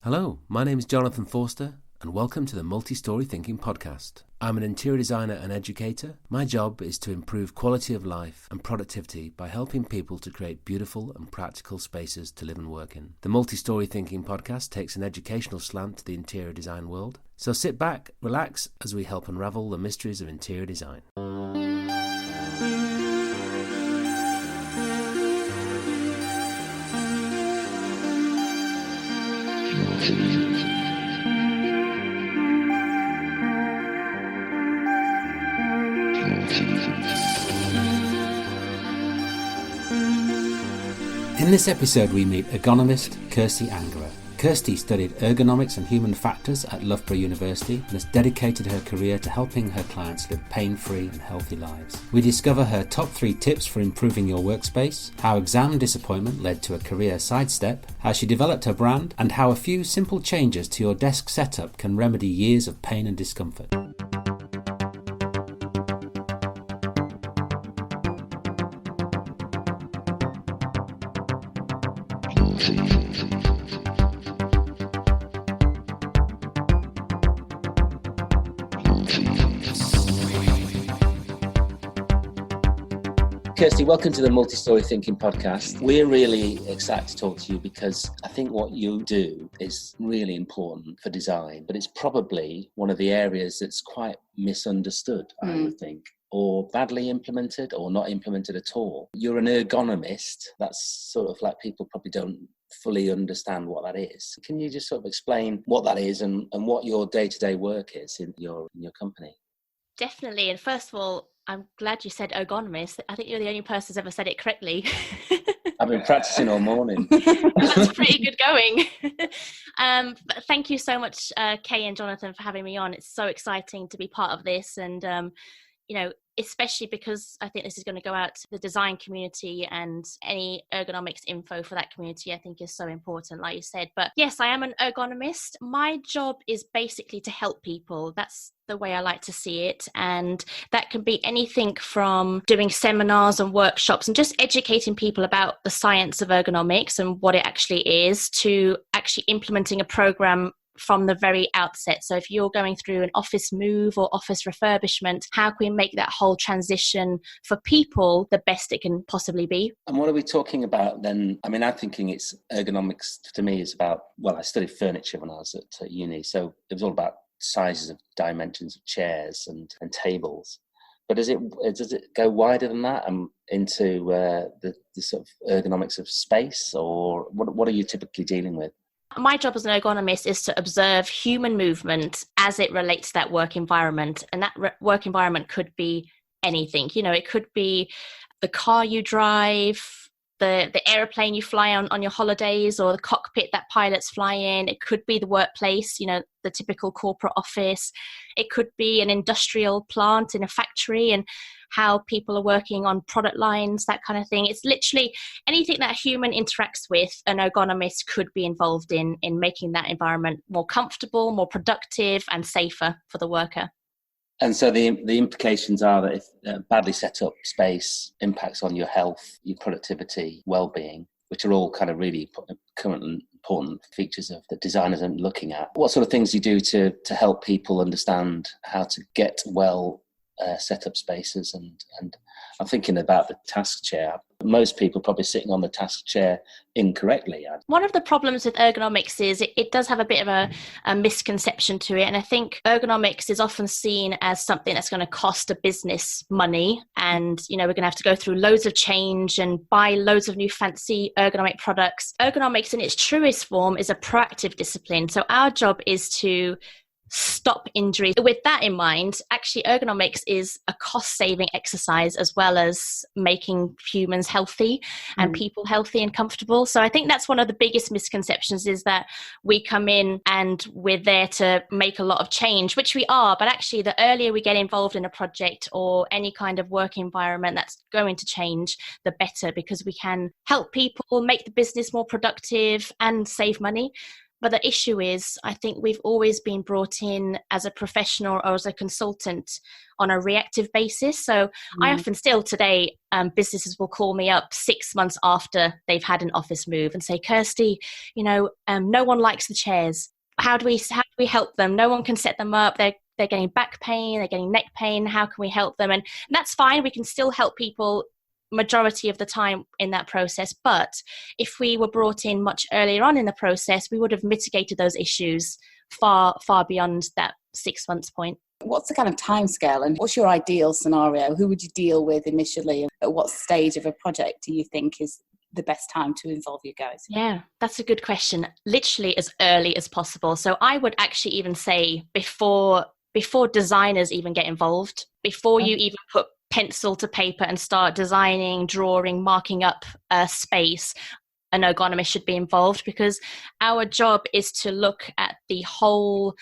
Hello, my name is Jonathan Forster, and welcome to the Multi-Story Thinking Podcast. I'm an interior designer and educator. My job is to improve quality of life and productivity by helping people to create beautiful and practical spaces to live and work in. The Multi-Story Thinking Podcast takes an educational slant to the interior design world. So sit back, relax, as we help unravel the mysteries of interior design. In this episode we meet ergonomist Kirsty Angerer. Kirsty studied Ergonomics and Human Factors at Loughborough University and has dedicated her career to helping her clients live pain-free and healthy lives. We discover her top 3 tips for improving your workspace, how exam disappointment led to a career sidestep, how she developed her brand, and how a few simple changes to your desk setup can remedy years of pain and discomfort. Kirsty, welcome to the Multi-Story Thinking Podcast. We're really excited to talk to you because I think what you do is really important for design, but it's probably one of the areas that's quite misunderstood, I would think, or badly implemented or not implemented at all. You're an ergonomist. That's sort of like people probably don't fully understand what that is. Can you just sort of explain what that is and what your day-to-day work is in your company? Definitely. And first of all, I'm glad you said ergonomist. I think you're the only person who's ever said it correctly. I've been practicing all morning. That's pretty good going. But thank you so much, Kay and Jonathan, for having me on. It's so exciting to be part of this. And, especially because I think this is going to go out to the design community, and any ergonomics info for that community I think is so important, like you said. But yes, I am an ergonomist. My job is basically to help people. That's the way I like to see it. And that can be anything from doing seminars and workshops and just educating people about the science of ergonomics and what it actually is, to actually implementing a program from the very outset. So if you're going through an office move or office refurbishment, how can we make that whole transition for people the best it can possibly be? And what are we talking about then? I mean, I'm thinking it's ergonomics to me is about, well, I studied furniture when I was at uni, so it was all about sizes of dimensions of chairs and tables. But does it go wider than that into the sort of ergonomics of space, or what are you typically dealing with? My job as an ergonomist is to observe human movement as it relates to that work environment. And that work environment could be anything. It could be the car you drive, the airplane you fly on your holidays, or the cockpit that pilots fly in. It could be the workplace, the typical corporate office. It could be an industrial plant in a factory, and how people are working on product lines, that kind of thing. It's literally anything that a human interacts with. An ergonomist could be involved in making that environment more comfortable, more productive, and safer for the worker. And so the implications are that if a badly set up space impacts on your health, your productivity, well-being, which are all kind of really current and important features of the designers are looking at. What sort of things do you do to help people understand how to get well set up spaces? And I'm thinking about the task chair. Most people probably sitting on the task chair incorrectly. One of the problems with ergonomics is it does have a bit of a misconception to it. And I think ergonomics is often seen as something that's going to cost a business money. And, we're going to have to go through loads of change and buy loads of new fancy ergonomic products. Ergonomics in its truest form is a proactive discipline. So our job is to stop injuries. With that in mind, actually ergonomics is a cost-saving exercise as well as making humans healthy and people healthy and comfortable. So I think that's one of the biggest misconceptions, is that we come in and we're there to make a lot of change, which we are, but actually the earlier we get involved in a project or any kind of work environment that's going to change, the better, because we can help people make the business more productive and save money. But the issue is, I think we've always been brought in as a professional or as a consultant on a reactive basis. So I often still today, businesses will call me up 6 months after they've had an office move and say, Kirsty, no one likes the chairs. How do we help them? No one can set them up. They're getting back pain, they're getting neck pain. How can we help them? And that's fine. We can still help people majority of the time in that process. But if we were brought in much earlier on in the process, we would have mitigated those issues far, far beyond that 6 months point. What's the kind of timescale and what's your ideal scenario? Who would you deal with initially? At what stage of a project do you think is the best time to involve you guys? Yeah, that's a good question. Literally as early as possible. So I would actually even say before designers even get involved, before you even put pencil to paper and start designing, drawing, marking up a space, an ergonomist should be involved, because our job is to look at the whole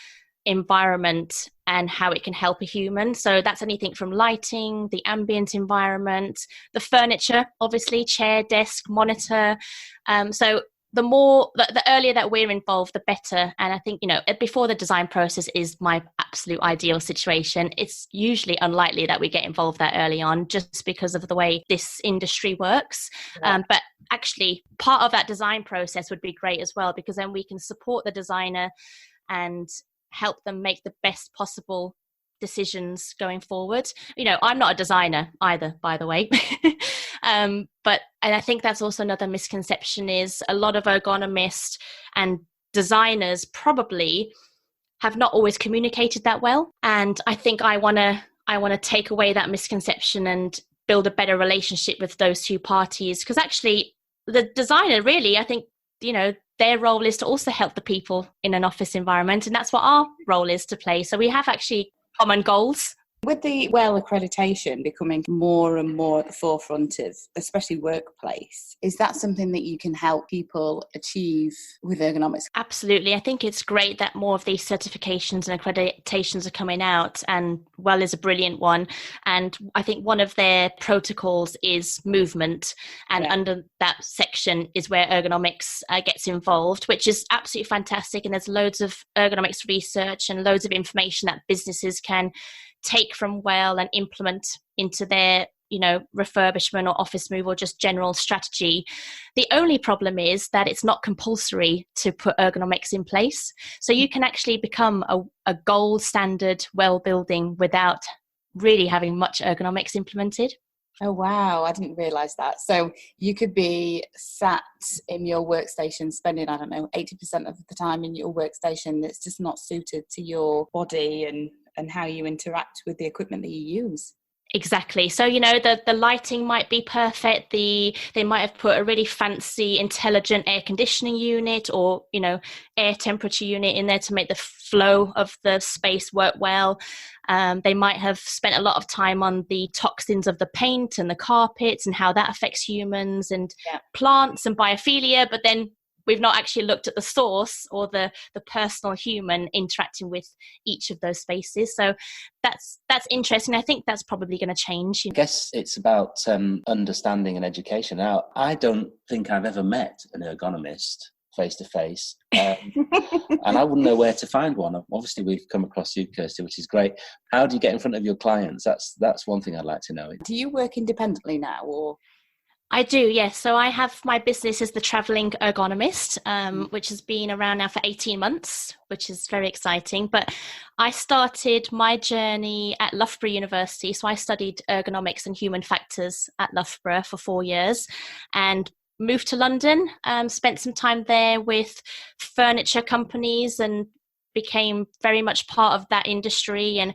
environment and how it can help a human. So that's anything from lighting, the ambient environment, the furniture, obviously, chair, desk, monitor. So the earlier that we're involved, the better. And I think, before the design process is my absolute ideal situation. It's usually unlikely that we get involved that early on just because of the way this industry works. Yeah. But actually, part of that design process would be great as well, because then we can support the designer and help them make the best possible decisions going forward. I'm not a designer either, by the way. And I think that's also another misconception, is a lot of ergonomists and designers probably have not always communicated that well. And I think I want to take away that misconception and build a better relationship with those two parties, because actually the designer really, I think, their role is to also help the people in an office environment, and that's what our role is to play. So we have actually common goals. With the WELL accreditation becoming more and more at the forefront of, especially workplace, is that something that you can help people achieve with ergonomics? Absolutely. I think it's great that more of these certifications and accreditations are coming out, and WELL is a brilliant one. And I think one of their protocols is movement, and under that section is where ergonomics gets involved, which is absolutely fantastic. And there's loads of ergonomics research and loads of information that businesses can take from WELL and implement into their refurbishment or office move or just general strategy. The only problem is that it's not compulsory to put ergonomics in place. So you can actually become a gold standard WELL building without really having much ergonomics implemented. Oh, wow. I didn't realise that. So you could be sat in your workstation spending, 80% of the time in your workstation that's just not suited to your body and how you interact with the equipment that you use. Exactly. So, the lighting might be perfect. They might have put a really fancy, intelligent air conditioning unit or, air temperature unit in there to make the flow of the space work well. They might have spent a lot of time on the toxins of the paint and the carpets and how that affects humans and plants and biophilia, but then we've not actually looked at the source or the personal human interacting with each of those spaces. So that's interesting. I think that's probably going to change. I guess it's about understanding and education. Now, I don't think I've ever met an ergonomist face-to-face, and I wouldn't know where to find one. Obviously, we've come across you, Kirsty, which is great. How do you get in front of your clients? That's one thing I'd like to know. Do you work independently now, or...? I do, yes. So I have my business as the Travelling Ergonomist, which has been around now for 18 months, which is very exciting. But I started my journey at Loughborough University. So I studied Ergonomics and Human Factors at Loughborough for 4 years and moved to London, spent some time there with furniture companies and became very much part of that industry and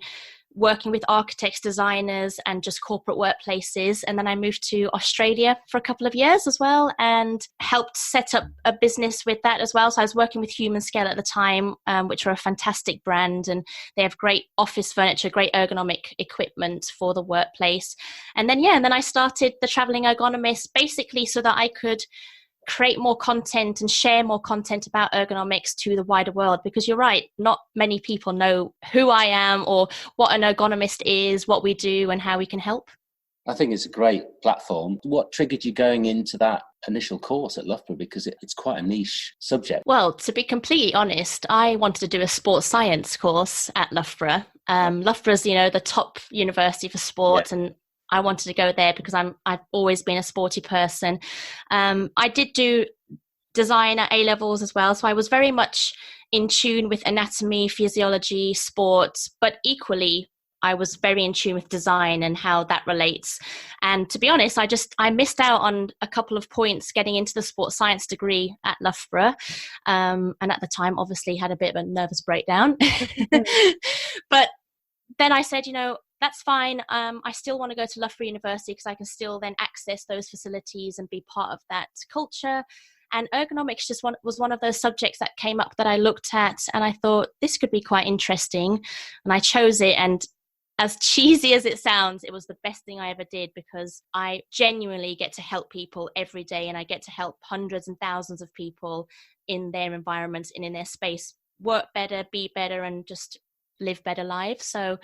working with architects, designers, and just corporate workplaces. And then I moved to Australia for a couple of years as well and helped set up a business with that as well. So I was working with Human Scale at the time, which are a fantastic brand, and they have great office furniture, great ergonomic equipment for the workplace. And then I started the Travelling Ergonomist basically so that I could create more content and share more content about ergonomics to the wider world, because you're right, not many people know who I am or what an ergonomist is, what we do and how we can help. I think it's a great platform. What triggered you going into that initial course at Loughborough, because it's quite a niche subject? Well, to be completely honest, I wanted to do a sports science course at Loughborough. Loughborough's, the top university for sport, and I wanted to go there because I've always been a sporty person. I did do design at A-levels as well, so I was very much in tune with anatomy, physiology, sports, but equally I was very in tune with design and how that relates. And to be honest, I missed out on a couple of points getting into the sports science degree at Loughborough. And at the time, obviously had a bit of a nervous breakdown. But then I said, that's fine. I still want to go to Loughborough University because I can still then access those facilities and be part of that culture. And ergonomics just was one of those subjects that came up that I looked at, and I thought this could be quite interesting. And I chose it, and as cheesy as it sounds, it was the best thing I ever did, because I genuinely get to help people every day, and I get to help hundreds and thousands of people in their environments and in their space work better, be better, and just live better lives. So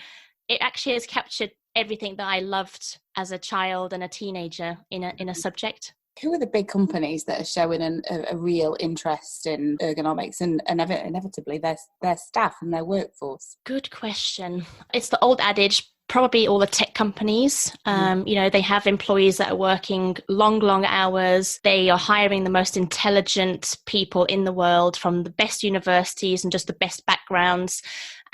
it actually has captured everything that I loved as a child and a teenager in a subject. Who are the big companies that are showing a real interest in ergonomics and inevitably their staff and their workforce? Good question. It's the old adage, probably all the tech companies. They have employees that are working long hours. They are hiring the most intelligent people in the world from the best universities and just the best backgrounds.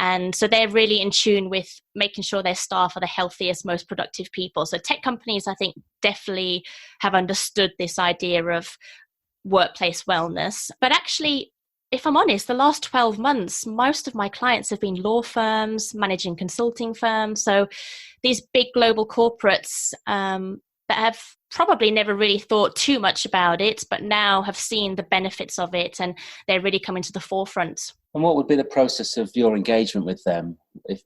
And so they're really in tune with making sure their staff are the healthiest, most productive people. So tech companies, I think, definitely have understood this idea of workplace wellness. But actually, if I'm honest, the last 12 months, most of my clients have been law firms, managing consulting firms. So these big global corporates that have probably never really thought too much about it, but now have seen the benefits of it, and they're really coming to the forefront. And what would be the process of your engagement with them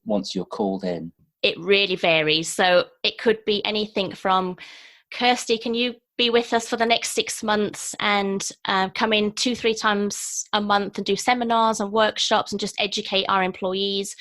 once you're called in? It really varies. So it could be anything from, Kirsty, can you be with us for the next 6 months and come in 2-3 times a month and do seminars and workshops and just educate our employees?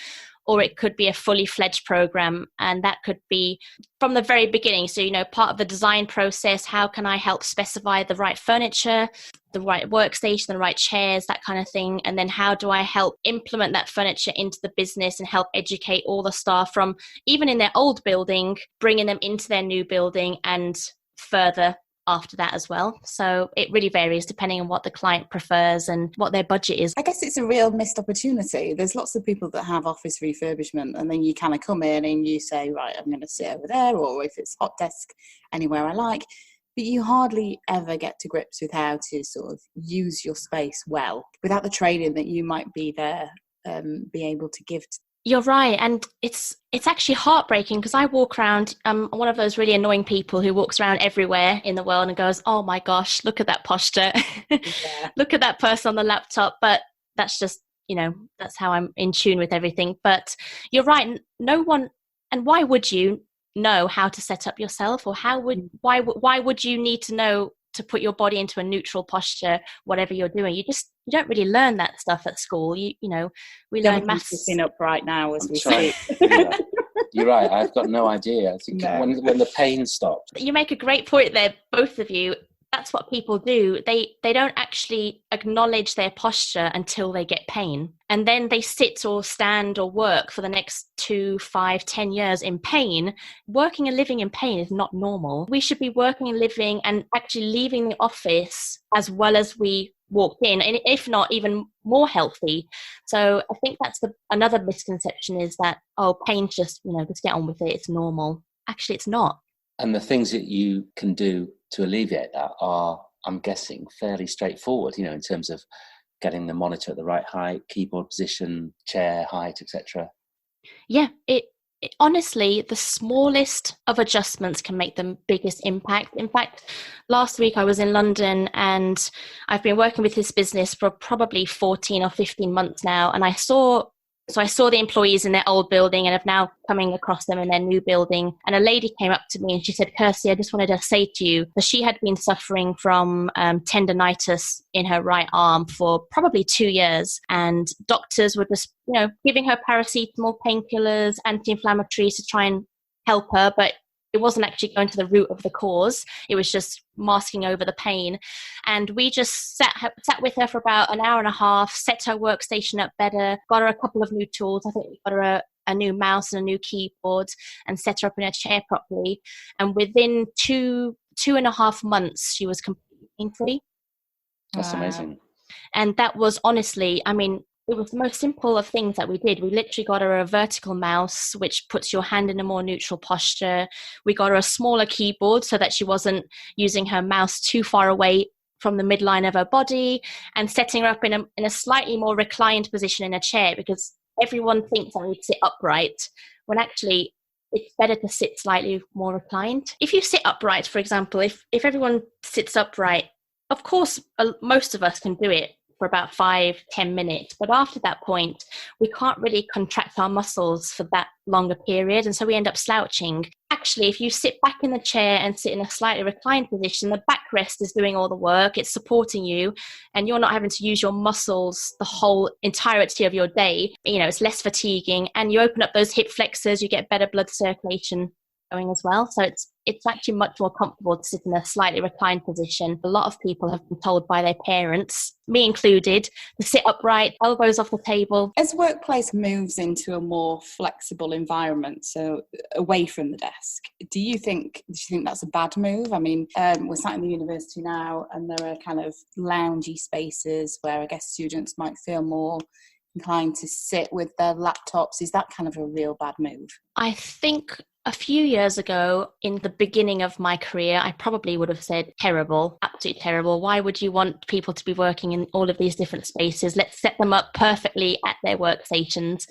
Or it could be a fully fledged program, and that could be from the very beginning. So, part of the design process, how can I help specify the right furniture, the right workstation, the right chairs, that kind of thing. And then how do I help implement that furniture into the business and help educate all the staff from even in their old building, bringing them into their new building and further after that as well. So it really varies depending on what the client prefers and what their budget is. I guess it's a real missed opportunity. There's lots of people that have office refurbishment, and then you kind of come in and you say, right, I'm going to sit over there, or if it's hot desk, anywhere I like. But you hardly ever get to grips with how to sort of use your space well without the training that you might be there, be able to give to. You're right. And it's actually heartbreaking, because I walk around, I'm one of those really annoying people who walks around everywhere in the world and goes, oh my gosh, look at that posture. Yeah. Look at that person on the laptop. But that's just, that's how I'm in tune with everything. But you're right. No one, and why would you know how to set up yourself, or why would you need to know to put your body into a neutral posture, whatever you're doing? You don't really learn that stuff at school. We learn maths. Sitting up right now as we speak. You're right. I've got no idea. I think when the pain stops. You make a great point there, both of you. That's what people do. They don't actually acknowledge their posture until they get pain. And then they sit or stand or work for the next 2, 5, 10 years in pain. Working and living in pain is not normal. We should be working and living and actually leaving the office as well as we walked in, and if not even more healthy. So I think that's another misconception, is that, pain's just, just get on with it, it's normal. Actually, it's not. And the things that you can do to alleviate that are, I'm guessing, fairly straightforward, in terms of getting the monitor at the right height, keyboard position, chair height, etc. Yeah, it honestly, the smallest of adjustments can make the biggest impact. In fact, last week I was in London, and I've been working with this business for probably 14 or 15 months now, and I saw the employees in their old building and have now coming across them in their new building. And a lady came up to me and she said, Kirsty, I just wanted to say to you that she had been suffering from tendinitis in her right arm for probably 2 years. And doctors were just, giving her paracetamol, painkillers, anti-inflammatories to try and help her. But it wasn't actually going to the root of the cause. It was just masking over the pain. And we just sat with her for about an hour and a half, set her workstation up better, got her a couple of new tools. I think we got her a new mouse and a new keyboard, and set her up in her chair properly. And within two and a half months, she was completely pain-free. That's amazing. And that was honestly, I mean, it was the most simple of things that we did. We literally got her a vertical mouse, which puts your hand in a more neutral posture. We got her a smaller keyboard so that she wasn't using her mouse too far away from the midline of her body, and setting her up in a slightly more reclined position in a chair, because everyone thinks I need to sit upright, when actually it's better to sit slightly more reclined. If you sit upright, for example, if everyone sits upright, of course, most of us can do it for about 5-10 minutes. But after that point, we can't really contract our muscles for that longer period. And so we end up slouching. Actually, if you sit back in the chair and sit in a slightly reclined position, the backrest is doing all the work. It's supporting you, and you're not having to use your muscles the whole entirety of your day. You know, it's less fatiguing, and you open up those hip flexors, you get better blood circulation going as well. So it's actually much more comfortable to sit in a slightly reclined position. A lot of people have been told by their parents, me included, to sit upright, elbows off the table. As workplace moves into a more flexible environment, so away from the desk, do you think that's a bad move? I mean, we're sat in the university now, and there are kind of loungy spaces where I guess students might feel more inclined to sit with their laptops. Is that kind of a real bad move? I think a few years ago, in the beginning of my career, I probably would have said terrible, absolutely terrible. Why would you want people to be working in all of these different spaces? Let's set them up perfectly at their workstations.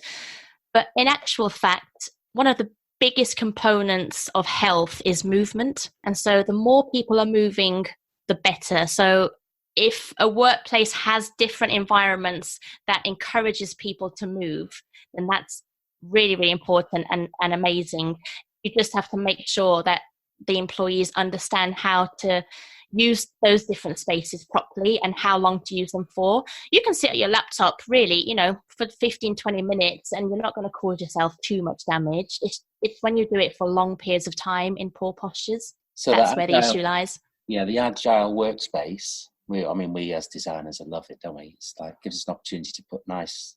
But in actual fact, one of the biggest components of health is movement. And so the more people are moving, the better. So if a workplace has different environments that encourages people to move, then that's really, really important and amazing. You just have to make sure that the employees understand how to use those different spaces properly and how long to use them for. You can sit at your laptop really, for 15-20 minutes, and you're not going to cause yourself too much damage. It's when you do it for long periods of time in poor postures. So that's where the issue lies. Yeah, the agile workspace. We as designers love it, don't we? It's like gives us an opportunity to put nice,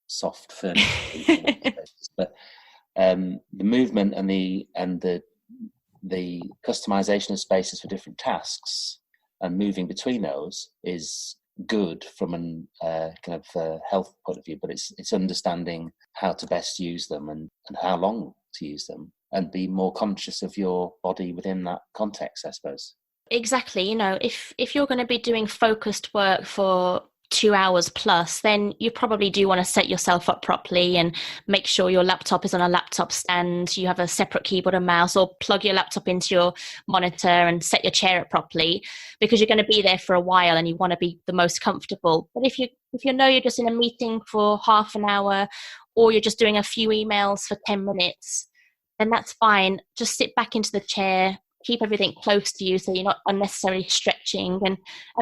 soft furniture. But the movement and the customization of spaces for different tasks and moving between those is good from a kind of health point of view. But it's understanding how to best use them and how long to use them, and be more conscious of your body within that context, I suppose. Exactly. If you're going to be doing focused work for 2 hours plus, then you probably do want to set yourself up properly and make sure your laptop is on a laptop stand, you have a separate keyboard and mouse, or plug your laptop into your monitor and set your chair up properly, because you're going to be there for a while and you want to be the most comfortable. But if you know you're just in a meeting for half an hour, or you're just doing a few emails for 10 minutes, then that's fine. Just sit back into the chair, keep everything close to you so you're not unnecessarily stretching, and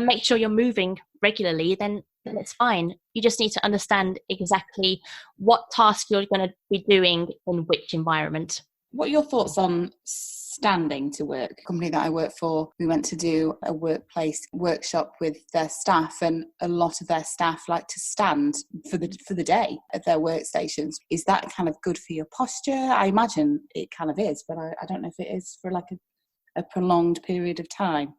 make sure you're moving regularly, then it's fine. You just need to understand exactly what task you're going to be doing in which environment. What are your thoughts on standing to work? The company that I work for, we went to do a workplace workshop with their staff, and a lot of their staff like to stand for the day at their workstations. Is that kind of good for your posture? I imagine it kind of is, but I don't know if it is for like a prolonged period of time.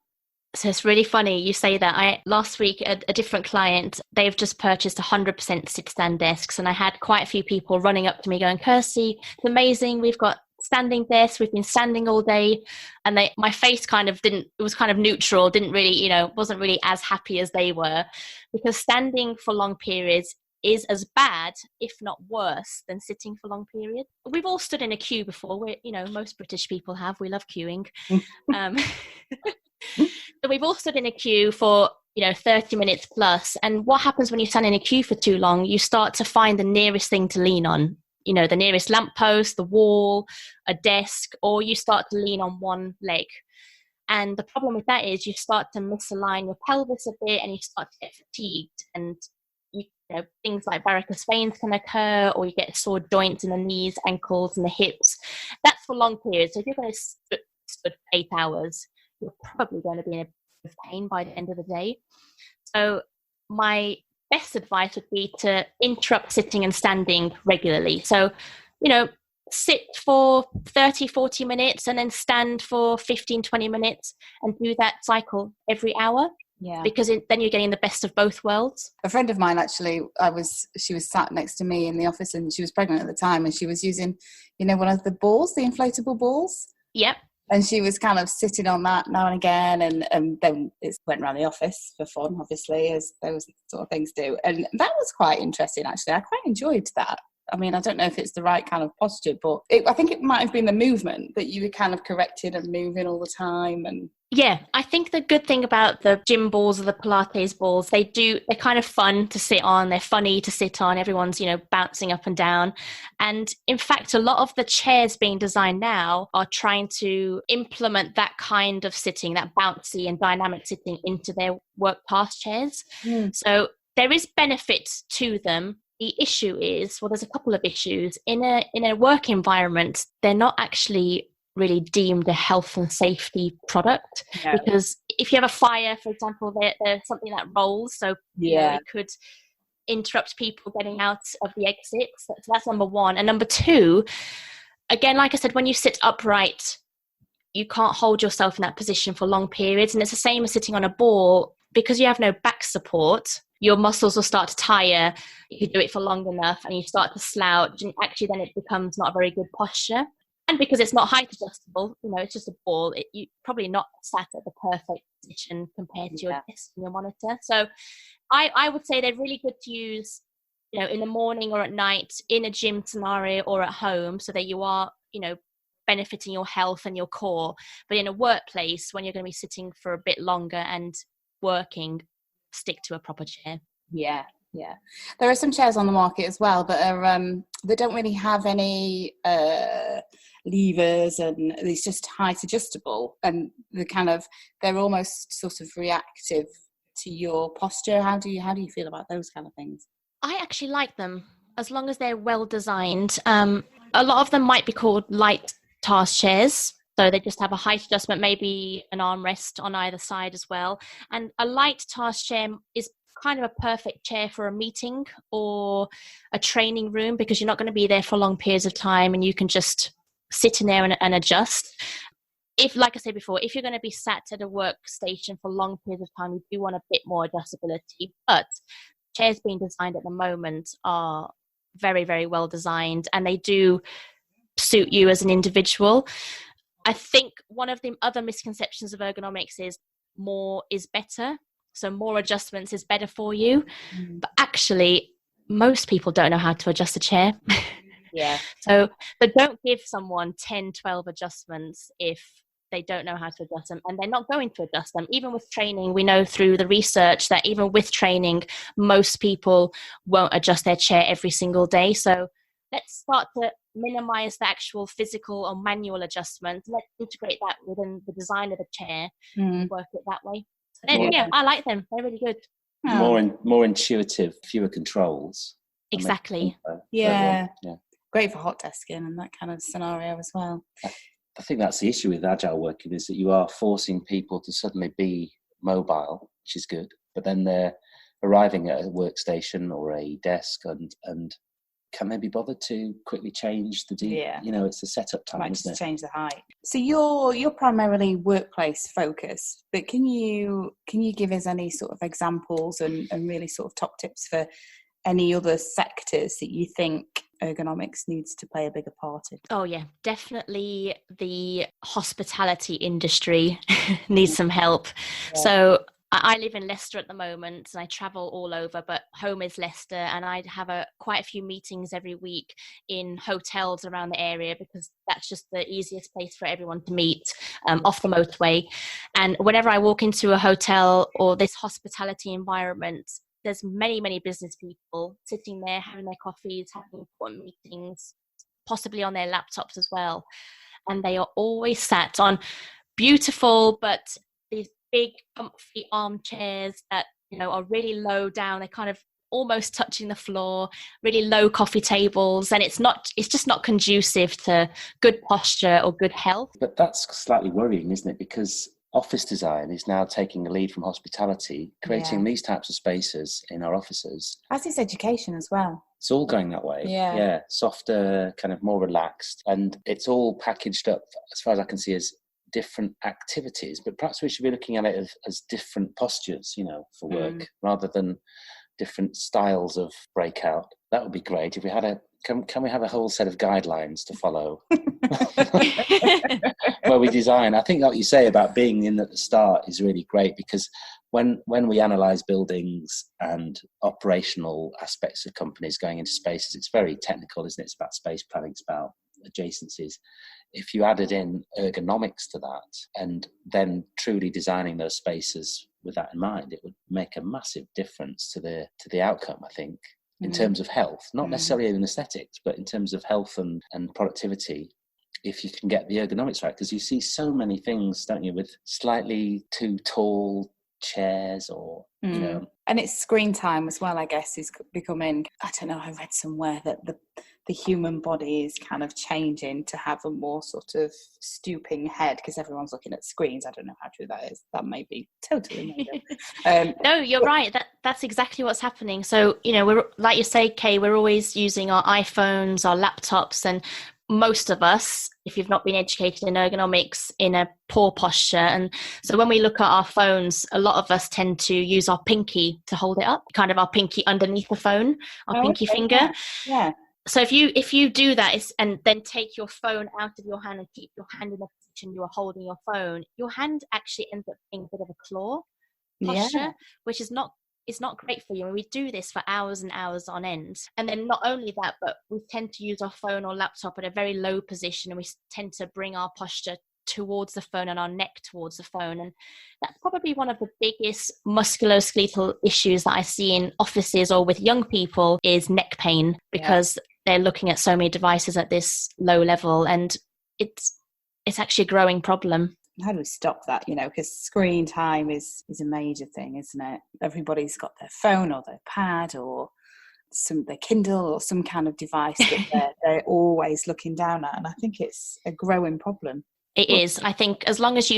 So it's really funny you say that. Last week, a different client, they've just purchased 100% sit-stand desks, and I had quite a few people running up to me going, "Kirsty, it's amazing. We've got standing desks. We've been standing all day." And my face it was kind of neutral, didn't really, wasn't really as happy as they were, because standing for long periods is as bad, if not worse, than sitting for long periods. We've all stood in a queue before. Most British people have. We love queuing. So we've all stood in a queue for 30 minutes plus. And what happens when you stand in a queue for too long? You start to find the nearest thing to lean on. The nearest lamppost, the wall, a desk, or you start to lean on one leg. And the problem with that is you start to misalign your pelvis a bit, and you start to get fatigued, and things like varicose veins can occur, or you get sore joints in the knees, ankles, and the hips. That's for long periods. So if you're going to stood for 8 hours, you're probably going to be in a bit of pain by the end of the day. So my best advice would be to interrupt sitting and standing regularly. So, sit for 30, 40 minutes and then stand for 15, 20 minutes and do that cycle every hour. Yeah. Because then you're getting the best of both worlds. A friend of mine, actually, she was sat next to me in the office, and she was pregnant at the time, and she was using, one of the balls, the inflatable balls. Yep. And she was kind of sitting on that now and again, and then it went around the office for fun, obviously, as those sort of things do. And that was quite interesting, actually. I quite enjoyed that. I mean, I don't know if it's the right kind of posture, but I think it might have been the movement that you were kind of corrected and moving all the time. And yeah, I think the good thing about the gym balls or the Pilates balls, they're kind of fun to sit on. They're funny to sit on. Everyone's, bouncing up and down. And in fact, a lot of the chairs being designed now are trying to implement that kind of sitting, that bouncy and dynamic sitting into their work past chairs. So there is benefit to them. The issue is, there's a couple of issues. In a work environment, they're not actually really deemed a health and safety product. No. Because if you have a fire, for example, there's something that rolls, so it could interrupt people getting out of the exits. So that's number one. And number two, again, like I said, when you sit upright, you can't hold yourself in that position for long periods. And it's the same as sitting on a ball. Because you have no back support, your muscles will start to tire. You do it for long enough and you start to slouch, and actually then it becomes not a very good posture. And because it's not height adjustable, it's just a ball, you're probably not sat at the perfect position compared to your desk and your monitor. So I would say they're really good to use, in the morning or at night in a gym scenario or at home, so that you are, benefiting your health and your core. But in a workplace, when you're going to be sitting for a bit longer and working, stick to a proper chair. Yeah. There are some chairs on the market as well, but they don't really have any levers, and it's just height adjustable, and they're almost sort of reactive to your posture. How do you feel about those kind of things? I actually like them as long as they're well designed. A lot of them might be called light task chairs. So they just have a height adjustment, maybe an armrest on either side as well. And a light task chair is kind of a perfect chair for a meeting or a training room, because you're not going to be there for long periods of time and you can just sit in there and adjust. If, like I said before, if you're going to be sat at a workstation for long periods of time, you do want a bit more adjustability. But chairs being designed at the moment are very, very well designed, and they do suit you as an individual. I think one of the other misconceptions of ergonomics is more is better. So more adjustments is better for you. But actually, most people don't know how to adjust a chair. Yeah. So don't give someone 10, 12 adjustments if they don't know how to adjust them, and they're not going to adjust them. Even with training, we know through the research that even with training, most people won't adjust their chair every single day. So let's start to minimize the actual physical or manual adjustments. Let's integrate that within the design of the chair and work it that way. And then, I like them. They're really good. More intuitive, fewer controls. Exactly. Yeah. Great for hot desking and that kind of scenario as well. I think that's the issue with agile working, is that you are forcing people to suddenly be mobile, which is good, but then they're arriving at a workstation or a desk and can they be bothered to quickly change the it's the setup time, might isn't just it? Change the height. So you're primarily workplace focused, but can you give us any sort of examples and really sort of top tips for any other sectors that you think ergonomics needs to play a bigger part in? Oh yeah, definitely the hospitality industry needs some help. Yeah. So I live in Leicester at the moment and I travel all over, but home is Leicester, and I have quite a few meetings every week in hotels around the area, because that's just the easiest place for everyone to meet off the motorway. And whenever I walk into a hotel or this hospitality environment, there's many, many business people sitting there having their coffees, having important meetings, possibly on their laptops as well. And they are always sat on beautiful, but these big comfy armchairs that, are really low down. They kind of almost touching the floor, really low coffee tables, and it's just not conducive to good posture or good health. But that's slightly worrying, isn't it? Because office design is now taking a lead from hospitality, creating these types of spaces in our offices. As is education as well. It's all going that way. Yeah. Softer, kind of more relaxed. And it's all packaged up, as far as I can see, as different activities. But perhaps we should be looking at it as different postures, for work, rather than different styles of breakout. That would be great if we had can we have a whole set of guidelines to follow where we design. I think what you say about being in at the start is really great, because when we analyse buildings and operational aspects of companies going into spaces, it's very technical, isn't it? It's about space planning, it's about adjacencies. If you added in ergonomics to that and then truly designing those spaces with that in mind, it would make a massive difference to the outcome, I think, in terms of health, not necessarily in aesthetics, but in terms of health and productivity, if you can get the ergonomics right. Because you see so many things, don't you, with slightly too tall chairs or, And it's screen time as well, I guess, is becoming, I don't know, I read somewhere that the human body is kind of changing to have a more sort of stooping head because everyone's looking at screens. I don't know how true that is. That may be totally made up. No, you're right. That's exactly what's happening. So, we're, like you say, Kay, we're always using our iPhones, our laptops, and most of us, if you've not been educated in ergonomics, in a poor posture. And so when we look at our phones, a lot of us tend to use our pinky to hold it up, kind of our pinky underneath the phone, our pinky finger. Yeah. So if you do that and then take your phone out of your hand and keep your hand in the position you are holding your phone, your hand actually ends up being a bit of a claw posture, which is not great for you. And we do this for hours and hours on end. And then not only that, but we tend to use our phone or laptop at a very low position, and we tend to bring our posture towards the phone and our neck towards the phone. And that's probably one of the biggest musculoskeletal issues that I see in offices or with young people is neck pain, because they're looking at so many devices at this low level, and it's actually a growing problem. How do we stop that? Because screen time is a major thing, isn't it? Everybody's got their phone or their pad or their Kindle or some kind of device that they're always looking down at, and I think it's a growing problem. It is. I think as long as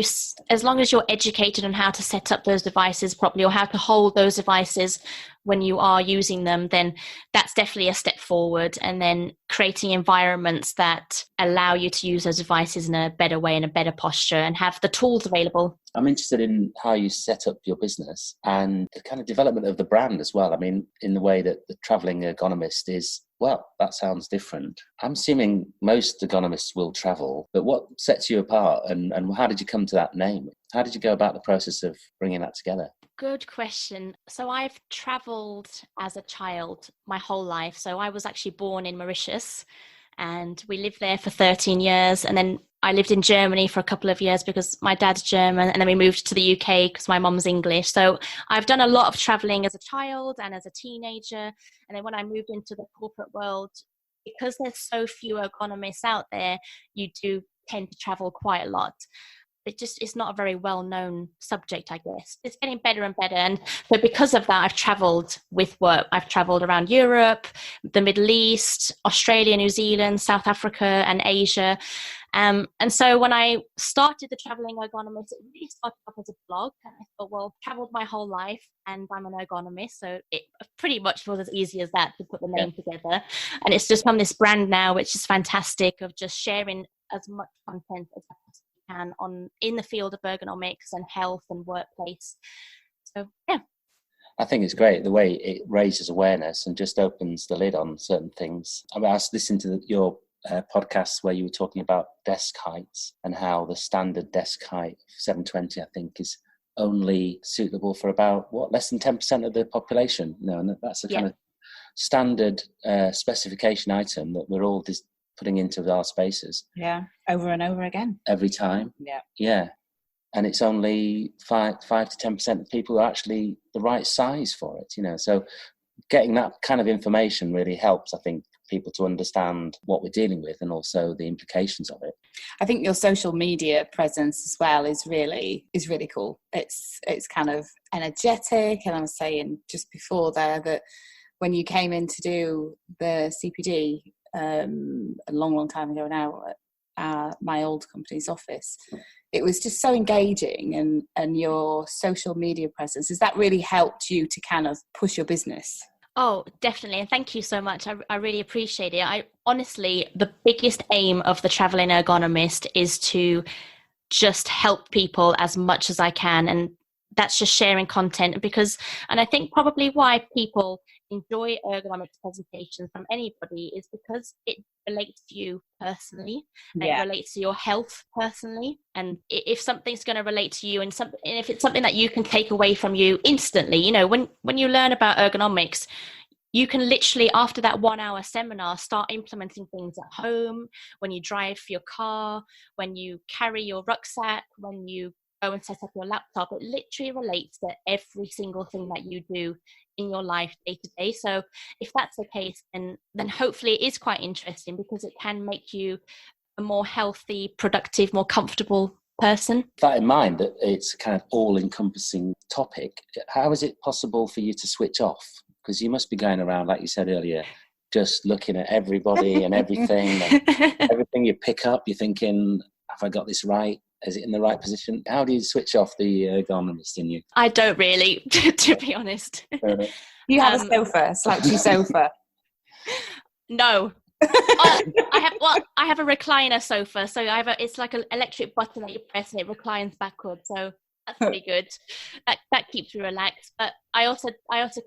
you're educated on how to set up those devices properly or how to hold those devices when you are using them, then that's definitely a step forward. And then creating environments that allow you to use those devices in a better way, in a better posture, and have the tools available. I'm interested in how you set up your business and the kind of development of the brand as well. I mean, in the way that the travelling ergonomist is, well, that sounds different. I'm assuming most ergonomists will travel, but what sets you apart, and how did you come to that name? How did you go about the process of bringing that together? Good question. So I've travelled as a child my whole life. So I was actually born in Mauritius, and we lived there for 13 years. And then I lived in Germany for a couple of years because my dad's German. And then we moved to the UK because my mum's English. So I've done a lot of traveling as a child and as a teenager. And then when I moved into the corporate world, because there's so few ergonomists out there, you do tend to travel quite a lot. It's not a very well-known subject, I guess. It's getting better and better. And so because of that, I've traveled with work. I've traveled around Europe, the Middle East, Australia, New Zealand, South Africa, and Asia. And so when I started the Traveling Ergonomist, it really started off as a blog. And I thought, well, I've traveled my whole life and I'm an ergonomist. So it pretty much was as easy as that to put the name together. And it's just become this brand now, which is fantastic, of just sharing as much content as I possibly can in the field of ergonomics and health and workplace. So, yeah. I think it's great the way it raises awareness and just opens the lid on certain things. I mean, I was listening to your podcasts where you were talking about desk heights and how the standard desk height, 720, I think, is only suitable for about, less than 10% of the population. And that's a kind of standard specification item that we're all putting into our spaces. Yeah, over and over again. Every time. Yeah. And it's only 5 to 10% of people who are actually the right size for it, So getting that kind of information really helps, I think, people to understand what we're dealing with and also the implications of it. I think your social media presence as well is really cool. It's kind of energetic, and I was saying just before there that when you came in to do the CPD a long time ago now at my old company's office. It was just so engaging, and your social media presence, has that really helped you to kind of push your business? Oh, definitely. And thank you so much. I really appreciate it. I honestly, the biggest aim of the Traveling Ergonomist is to just help people as much as I can. And that's just sharing content and I think probably why people enjoy ergonomics presentations from anybody is because it relates to you personally. Yeah. It relates to your health personally. And if something's going to relate to you and if it's something that you can take away from you instantly, when you learn about ergonomics, you can literally, after that 1 hour seminar, start implementing things at home, when you drive your car, when you carry your rucksack, when you go and set up your laptop. It literally relates to every single thing that you do in your life day to day. So if that's the case, then hopefully it is quite interesting, because it can make you a more healthy, productive, more comfortable person. That in mind, that it's a kind of all-encompassing topic, how is it possible for you to switch off? Because you must be going around, like you said earlier, just looking at everybody and everything, and everything you pick up, you're thinking, have I got this right? Is it in the right position? How do you switch off the ergonomist in you? I don't really, to be honest. You have a sofa, a slouchy sofa. No. I have a recliner sofa, so it's like an electric button that you press and it reclines backwards. So that's pretty good. That keeps me relaxed. But I also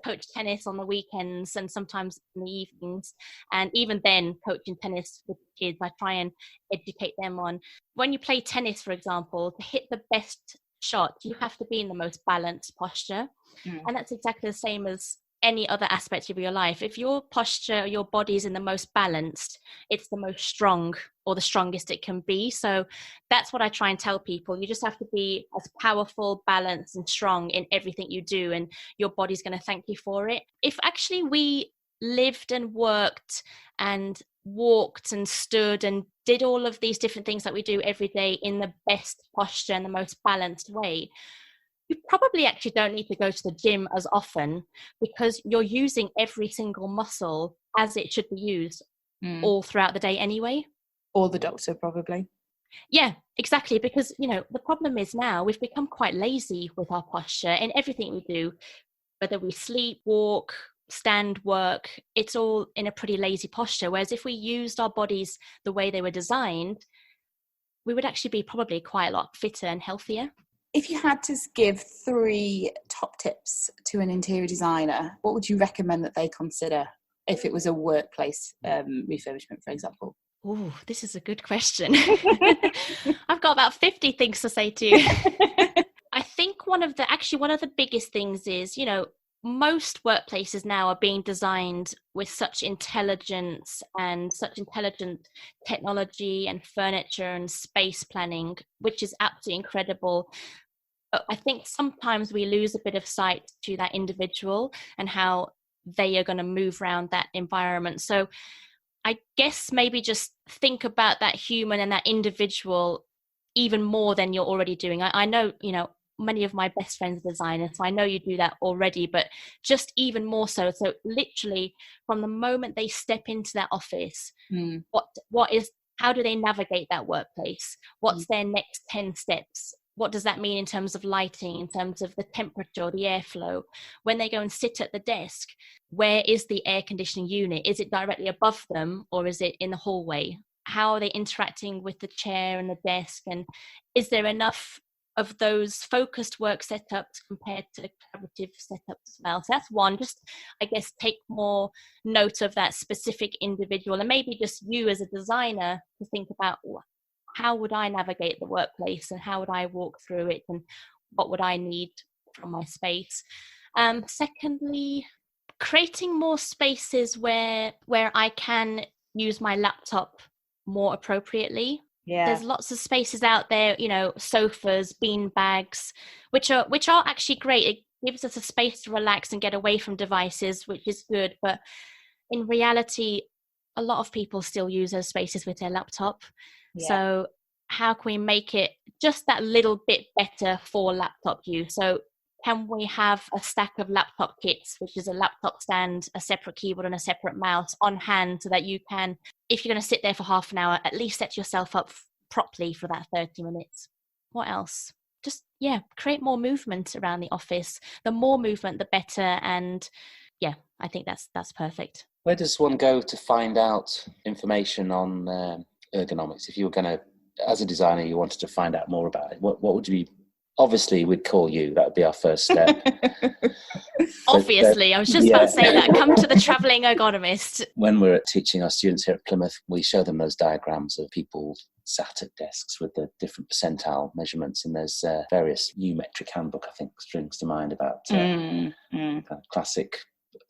coach tennis on the weekends and sometimes in the evenings. And even then, coaching tennis with kids, I try and educate them on, when you play tennis, for example, to hit the best shot, you have to be in the most balanced posture. And that's exactly the same as any other aspect of your life. If your posture, your body is in the most balanced, it's the most strong, or the strongest it can be. So that's what I try and tell people. You just have to be as powerful, balanced and strong in everything you do, and your body's going to thank you for it. If actually we lived and worked and walked and stood and did all of these different things that we do every day in the best posture and the most balanced way, you probably actually don't need to go to the gym as often, because you're using every single muscle as it should be used all throughout the day anyway. Or the doctor, probably. Yeah, exactly. Because, the problem is now we've become quite lazy with our posture in everything we do, whether we sleep, walk, stand, work, it's all in a pretty lazy posture. Whereas if we used our bodies the way they were designed, we would actually be probably quite a lot fitter and healthier. If you had to give 3 top tips to an interior designer, what would you recommend that they consider if it was a workplace refurbishment, for example? Oh, this is a good question. I've got about 50 things to say to you. I think one of the biggest things is, most workplaces now are being designed with such intelligence and such intelligent technology and furniture and space planning, which is absolutely incredible. But I think sometimes we lose a bit of sight to that individual and how they are going to move around that environment. So I guess maybe just think about that human and that individual even more than you're already doing. I know, many of my best friends are designers, so I know you do that already, but just even more so. So literally from the moment they step into that office, how do they navigate that workplace? What's their next 10 steps? What does that mean in terms of lighting, in terms of the temperature, the airflow? When they go and sit at the desk, where is the air conditioning unit? Is it directly above them, or is it in the hallway? How are they interacting with the chair and the desk? And is there enough of those focused work setups compared to collaborative setups as well? So that's one. Just, I guess, take more note of that specific individual, and maybe just you as a designer to think about, how would I navigate the workplace, and how would I walk through it, and what would I need from my space? Secondly, creating more spaces where I can use my laptop more appropriately. Yeah. There's lots of spaces out there, sofas, bean bags, which are actually great. It gives us a space to relax and get away from devices, which is good. But in reality, a lot of people still use those spaces with their laptop. Yeah. So how can we make it just that little bit better for laptop use? So can we have a stack of laptop kits, which is a laptop stand, a separate keyboard and a separate mouse on hand, so that you can, if you're going to sit there for half an hour, at least set yourself up properly for that 30 minutes. What else? Just, create more movement around the office. The more movement, the better. And I think that's perfect. Where does one go to find out information on ergonomics? If you were going to, as a designer, you wanted to find out more about it, what would you be? Obviously, we'd call you. That would be our first step. Obviously, I was just about to say that. Come to the travelling ergonomist. When we're teaching our students here at Plymouth, we show them those diagrams of people sat at desks with the different percentile measurements, and there's various new metric handbook, I think, springs to mind about kind of classic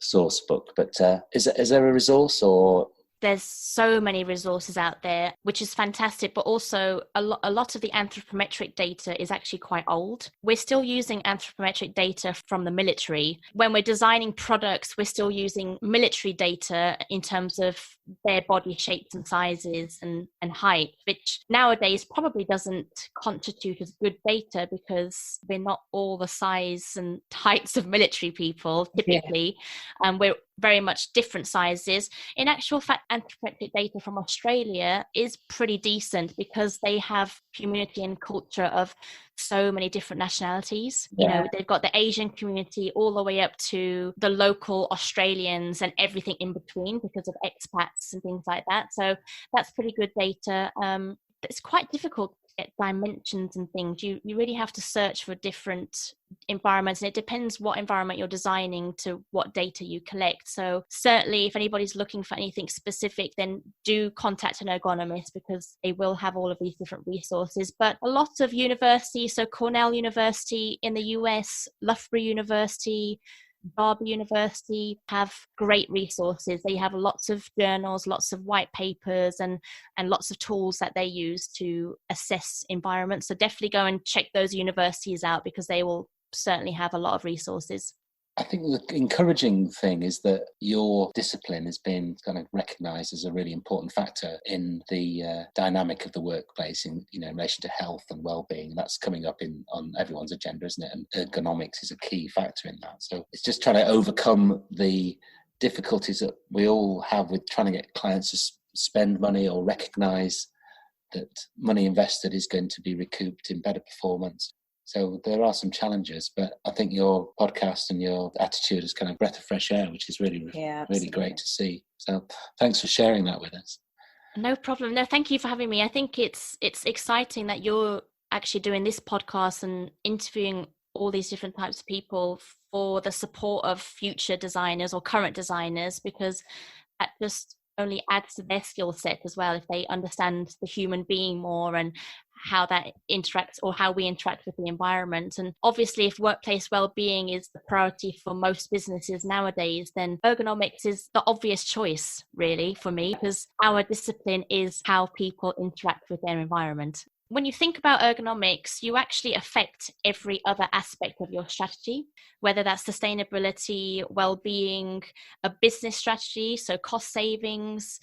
source book. But is there a resource or? There's so many resources out there, which is fantastic, but also a lot of the anthropometric data is actually quite old. We're still using anthropometric data from the military. When we're designing products, we're still using military data in terms of their body shapes and sizes and height, which nowadays probably doesn't constitute as good data because we're not all the size and heights of military people typically, and we're very much different sizes. In actual fact, anthropometric data from Australia is pretty decent because they have community and culture of so many different nationalities. You know, they've got the Asian community all the way up to the local Australians and everything in between because of expats and things like that. So that's pretty good data. It's quite difficult to get dimensions and things. You really have to search for different environments, and it depends what environment you're designing to what data you collect. So certainly if anybody's looking for anything specific, then do contact an ergonomist because they will have all of these different resources. But a lot of universities, so Cornell University in the US, Loughborough University, Derby University have great resources. They have lots of journals, lots of white papers and lots of tools that they use to assess environments. So definitely go and check those universities out because they will certainly have a lot of resources. I think the encouraging thing is that your discipline has been kind of recognised as a really important factor in the dynamic of the workplace in relation to health and well-being. That's coming up on everyone's agenda, isn't it? And ergonomics is a key factor in that. So it's just trying to overcome the difficulties that we all have with trying to get clients to spend money or recognise that money invested is going to be recouped in better performance. So there are some challenges, but I think your podcast and your attitude is kind of breath of fresh air, which is really great to see. So thanks for sharing that with us. No problem. No, thank you for having me. I think it's exciting that you're actually doing this podcast and interviewing all these different types of people for the support of future designers or current designers, because that just only adds to their skill set as well if they understand the human being more and how that interacts or how we interact with the environment. And obviously if workplace well-being is the priority for most businesses nowadays, then ergonomics is the obvious choice really for me, because our discipline is how people interact with their environment. When you think about ergonomics, you actually affect every other aspect of your strategy, whether that's sustainability, well-being, a business strategy, so cost savings,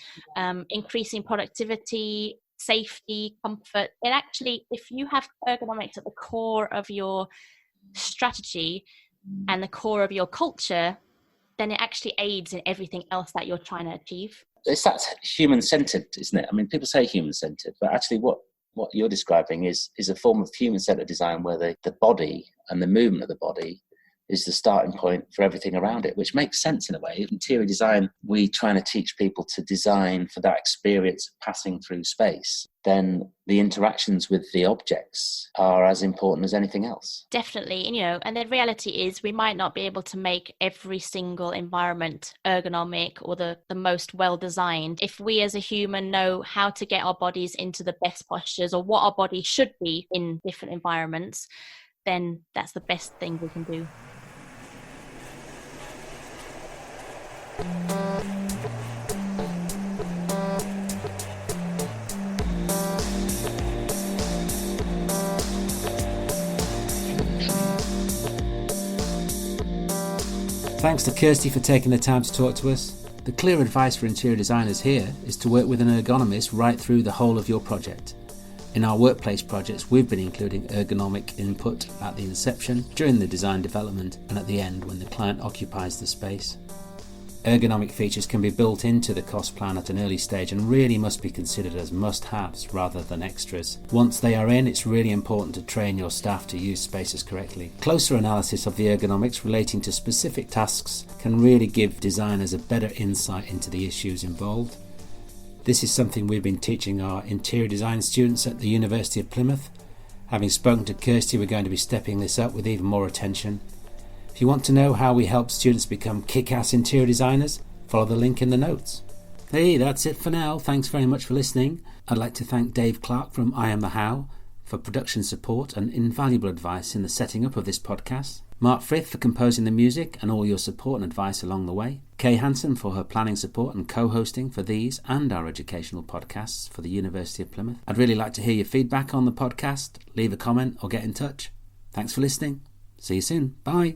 increasing productivity, safety, comfort. It actually, if you have ergonomics at the core of your strategy and the core of your culture, then it actually aids in everything else that you're trying to achieve. It's that human-centered, isn't it? I mean, people say human-centered, but actually what you're describing is a form of human-centered design where the body and the movement of the body is the starting point for everything around it, which makes sense in a way. In interior design, we're trying to teach people to design for that experience of passing through space. Then the interactions with the objects are as important as anything else. Definitely, and the reality is we might not be able to make every single environment ergonomic or the most well-designed. If we as a human know how to get our bodies into the best postures or what our body should be in different environments, then that's the best thing we can do. Thanks to Kirsty for taking the time to talk to us. The clear advice for interior designers here is to work with an ergonomist right through the whole of your project. In our workplace projects, we've been including ergonomic input at the inception, during the design development, and at the end when the client occupies the space. Ergonomic features can be built into the cost plan at an early stage and really must be considered as must-haves rather than extras. Once they are in, it's really important to train your staff to use spaces correctly. Closer analysis of the ergonomics relating to specific tasks can really give designers a better insight into the issues involved. This is something we've been teaching our interior design students at the University of Plymouth. Having spoken to Kirsty, we're going to be stepping this up with even more attention. If you want to know how we help students become kick-ass interior designers, follow the link in the notes. Hey, that's it for now. Thanks very much for listening. I'd like to thank Dave Clark from I Am The How for production support and invaluable advice in the setting up of this podcast. Mark Frith for composing the music and all your support and advice along the way. Kay Hanson for her planning support and co-hosting for these and our educational podcasts for the University of Plymouth. I'd really like to hear your feedback on the podcast. Leave a comment or get in touch. Thanks for listening. See you soon. Bye.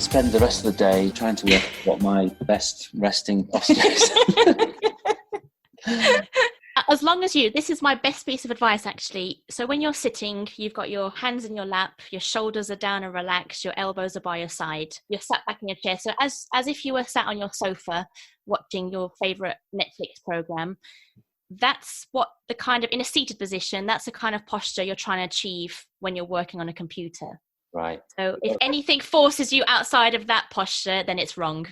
Spend the rest of the day trying to work out what my best resting posture is. As long as this is my best piece of advice actually. So when you're sitting, you've got your hands in your lap, your shoulders are down and relaxed, your elbows are by your side. You're sat back in your chair. So as if you were sat on your sofa watching your favourite Netflix program. That's what the kind of, in a seated position, that's the kind of posture you're trying to achieve when you're working on a computer. Right. So if anything forces you outside of that posture, then it's wrong.